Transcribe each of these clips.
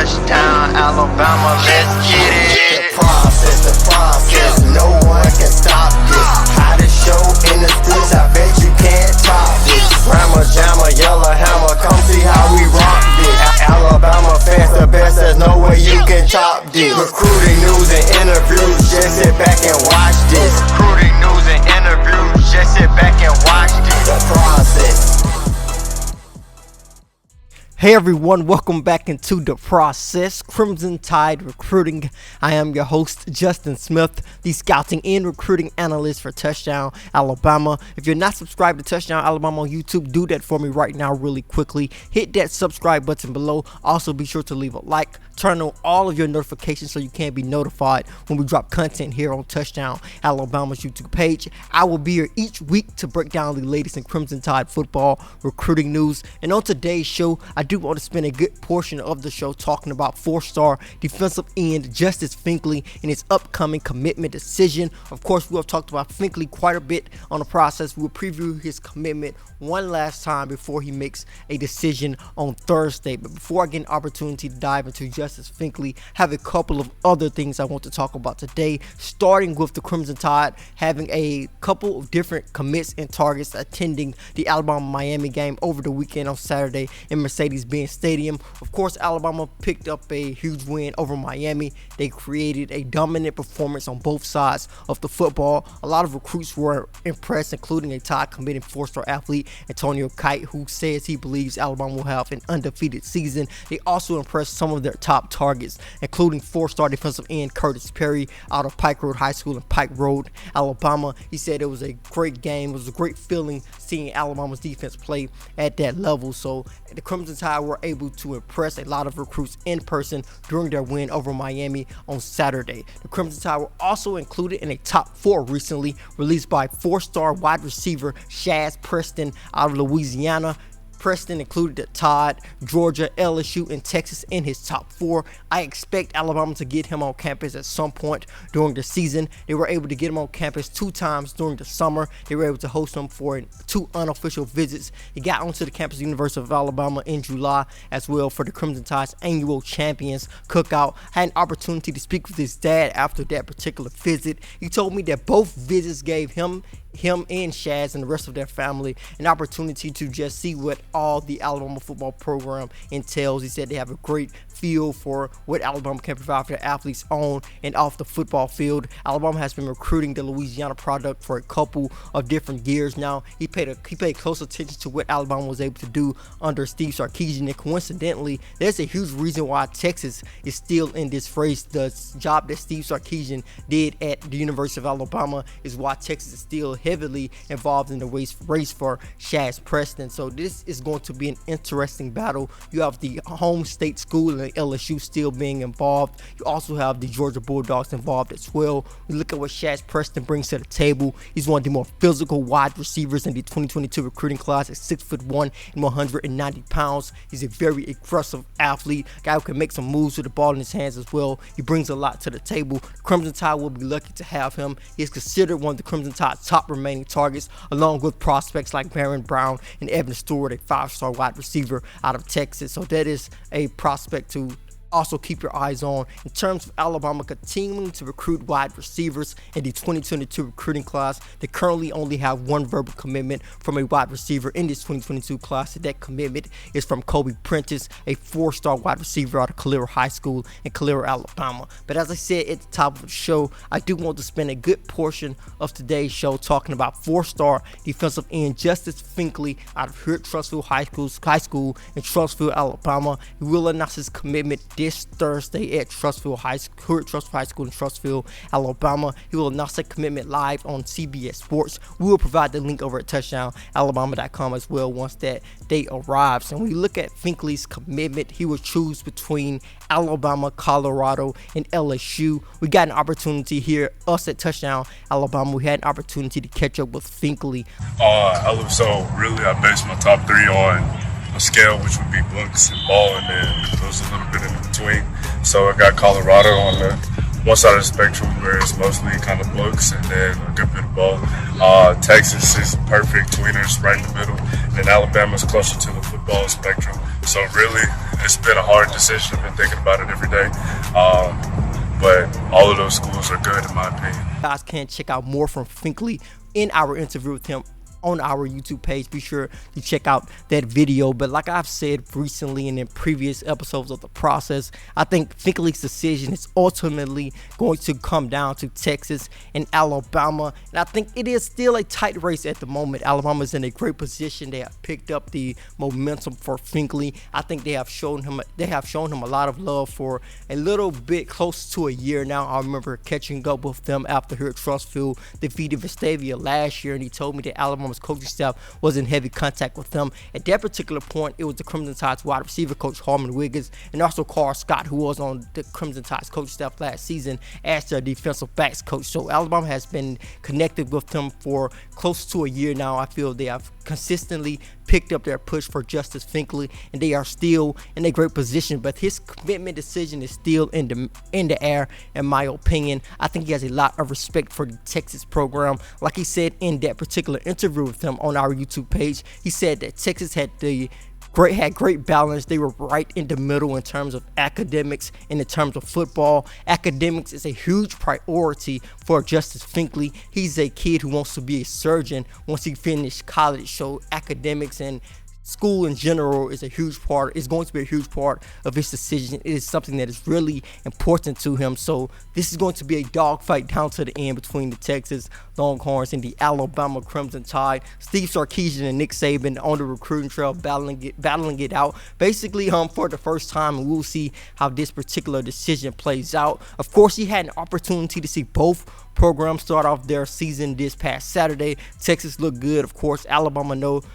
Touchdown, Alabama, let's get it. The process, no one can stop this. Hottest show in the streets, I bet you can't top this. Rammer, jammer, yellow hammer, come see how we rock this. Alabama fans the best, there's no way you can top this. Recruiting news and interviews, just sit back and watch this. Recruiting news and interviews, just sit back and watch this. The process. Hey everyone, welcome back into The Process, Crimson Tide Recruiting. I am your host, Justin Smith, the scouting and recruiting analyst for Touchdown Alabama. If you're not subscribed to Touchdown Alabama on YouTube, do that for me right now really quickly. Hit that subscribe button below. Also be sure to leave a like, turn on all of your notifications so you can be notified when we drop content here on Touchdown Alabama's YouTube page. I will be here each week to break down the latest in Crimson Tide football recruiting news. And on today's show, I do want to spend a good portion of the show talking about four-star defensive end Justice Finkley and his upcoming commitment decision. Of course, we have talked about Finkley quite a bit on The Process. We will preview his commitment one last time before he makes a decision on Thursday. But before I get an opportunity to dive into Justice Finkley, I have a couple of other things I want to talk about today, starting with the Crimson Tide having a couple of different commits and targets attending the Alabama-Miami game over the weekend on Saturday in Mercedes-Benz Stadium. Of course, Alabama picked up a huge win over Miami. They created a dominant performance on both sides of the football. A lot of recruits were impressed, including a Tide committing four-star athlete Antonio Kite, who says he believes Alabama will have an undefeated season. They also impressed some of their top targets, including four-star defensive end Curtis Perry out of Pike Road High School in Pike Road, Alabama. He said it was a great game. It was a great feeling seeing Alabama's defense play at that level. So the Crimson Tide were able to impress a lot of recruits in person during their win over Miami on Saturday. The Crimson Tide were also included in a top 4 recently released by four-star wide receiver Shaz Preston out of Louisiana. Preston included the Tide, Georgia, LSU, and Texas in his top 4. I expect Alabama to get him on campus at some point during the season. They were able to get him on campus 2 times during the summer. They were able to host him for 2 unofficial visits. He got onto the campus of the University of Alabama in July as well for the Crimson Tide's annual Champions Cookout. I had an opportunity to speak with his dad after that particular visit. He told me that both visits gave him and Shaz and the rest of their family an opportunity to just see what all the Alabama football program entails. He said they have a great feel for what Alabama can provide for their athletes on and off the football field. Alabama has been recruiting the Louisiana product for a couple of different years now. He paid close attention to what Alabama was able to do under Steve Sarkisian, and coincidentally, there's a huge reason why Texas is still in this race. The job that Steve Sarkisian did at the University of Alabama is why Texas is still heavily involved in the race for Shaz Preston. So this is going to be an interesting battle. You have the home state school and LSU still being involved. You also have the Georgia Bulldogs involved as well. We look at what Shaz Preston brings to the table. He's one of the more physical wide receivers in the 2022 recruiting class at 6'1" and 190 pounds. He's a very aggressive athlete, guy who can make some moves with the ball in his hands as well. He brings a lot to the table. The Crimson Tide will be lucky to have him. He is considered one of the Crimson Tide's top remaining targets, along with prospects like Baron Brown and Evan Stewart, a 5-star wide receiver out of Texas. So that is a prospect to also keep your eyes on. In terms of Alabama continuing to recruit wide receivers in the 2022 recruiting class, they currently only have 1 verbal commitment from a wide receiver in this 2022 class. That commitment is from Kobe Prentice, a 4-star wide receiver out of Calera High School in Calera, Alabama. But as I said at the top of the show, I do want to spend a good portion of today's show talking about 4-star defensive end Justice Finkley out of Trussville High School in Trussville, Alabama. He will announce his commitment this Thursday at Trussville High School in Trussville, Alabama. He will announce that commitment live on CBS Sports. We will provide the link over at touchdowналabama.com as well once that date arrives. And when you look at Finkley's commitment, he will choose between Alabama, Colorado, and LSU. We got an opportunity here, us at Touchdown Alabama. We had an opportunity to catch up with Finkley. Really, I based my top 3 on a scale, which would be books and ball, and then there's a little bit in between. So I got Colorado on the one side of the spectrum where it's mostly kind of books and then a good bit of ball. Texas is perfect, tweeners right in the middle, and then Alabama's closer to the football spectrum. So really, it's been a hard decision. I've been thinking about it every day. But all of those schools are good in my opinion. Guys can check out more from Finkley in our interview with him on our YouTube page. Be sure to check out that video. But like I've said recently and in previous episodes of the process, I think Finkley's decision is ultimately going to come down to Texas and Alabama, and I think it is still a tight race at the moment. Alabama's in a great position. They have picked up the momentum for Finkley. I think they have shown him a lot of love for a little bit close to a year now. I remember catching up with them after here at Trustfield defeated Vestavia last year, and he told me that Alabama's coaching staff was in heavy contact with them. At that particular point, it was the Crimson Tide's wide receiver coach Harmon Wiggins and also Carl Scott, who was on the Crimson Tide's coaching staff last season as their defensive backs coach. So Alabama has been connected with them for close to a year now. I feel they have consistently picked up their push for Justice Finkley, and they are still in a great position, but his commitment decision is still in the air, in my opinion. I think he has a lot of respect for the Texas program. Like he said in that particular interview with them on our YouTube page, he said that Texas had great balance. They were right in the middle in terms of academics and in terms of football. Academics is a huge priority for Justice Finkley. He's a kid who wants to be a surgeon once he finished college, so academics and school in general is going to be a huge part of his decision. It is something that is really important to him. So this is going to be a dogfight down to the end between the Texas Longhorns and the Alabama Crimson Tide. Steve Sarkisian and Nick Saban on the recruiting trail battling it out basically for the first time, and we'll see how this particular decision plays out. Of course, he had an opportunity to see both programs start off their season this past Saturday. Texas looked good. Of course, Alabama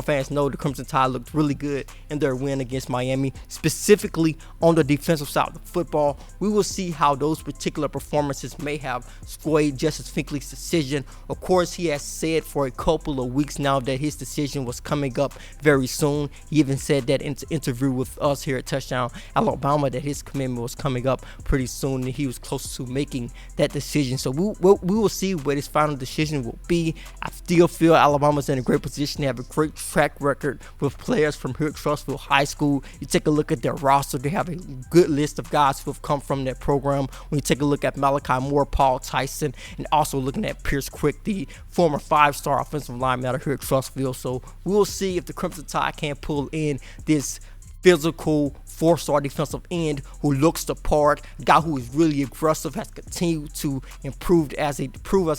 fans know the Crimson Tide looked really good in their win against Miami, specifically on the defensive side of the football. We will see how those particular performances may have swayed Justice Finkley's decision. Of course, he has said for a couple of weeks now that his decision was coming up very soon. He even said that in an interview with us here at Touchdown Alabama that his commitment was coming up pretty soon and he was close to making that decision. So we will see what his final decision will be. I still feel Alabama's in a great position. They have a great track record with players from here at Trustfield High School. You take a look at their roster, they have a good list of guys who have come from that program. When you take a look at Malachi Moore, Paul Tyson, and also looking at Pierce Quick, the former 5-star offensive lineman out of here at Trustfield. So we will see if the Crimson Tide can pull in this physical 4-star defensive end who looks the part, a guy who is really aggressive, has continued to improve as a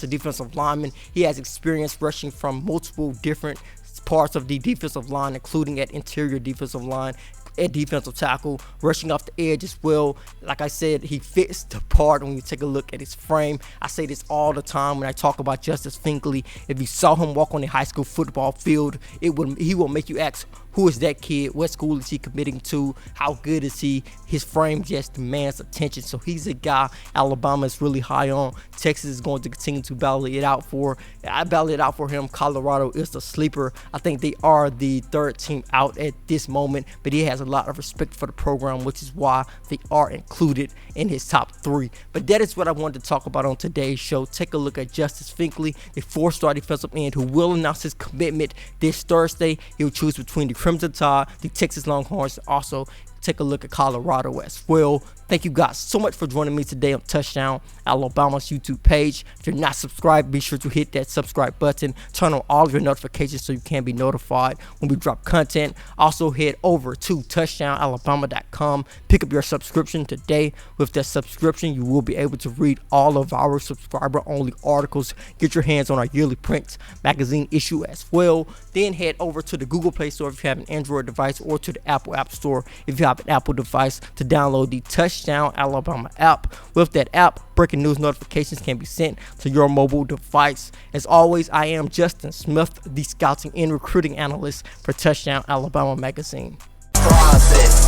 defensive lineman. He has experience rushing from multiple different parts of the defensive line, including at interior defensive line, at defensive tackle, rushing off the edge as well. Like I said, he fits the part when you take a look at his frame. I say this all the time when I talk about Justice Finkley. If you saw him walk on a high school football field, he will make you ask, who is that kid? What school is he committing to? How good is he? His frame just demands attention. So he's a guy Alabama is really high on. Texas is going to continue to battle it out for. I battle it out for him. Colorado is the sleeper. I think they are the third team out at this moment, but he has a lot of respect for the program, which is why they are included in his top 3. But that is what I wanted to talk about on today's show. Take a look at Justice Finkley, the 4-star defensive end who will announce his commitment this Thursday. He'll choose between the Crimson Tide, the Texas Longhorns, and also take a look at Colorado as well. Thank you guys so much for joining me today on Touchdown Alabama's YouTube page. If you're not subscribed, be sure to hit that subscribe button. Turn on all of your notifications so you can be notified when we drop content. Also head over to touchdownalabama.com. Pick up your subscription today. With that subscription, you will be able to read all of our subscriber-only articles. Get your hands on our yearly print magazine issue as well. Then head over to the Google Play Store if you have an Android device, or to the Apple App Store if you have an Apple device, to download the Touchdown Alabama app. With that app, breaking news notifications can be sent to your mobile device. As always, I am Justin Smith, the scouting and recruiting analyst for Touchdown Alabama magazine. Process.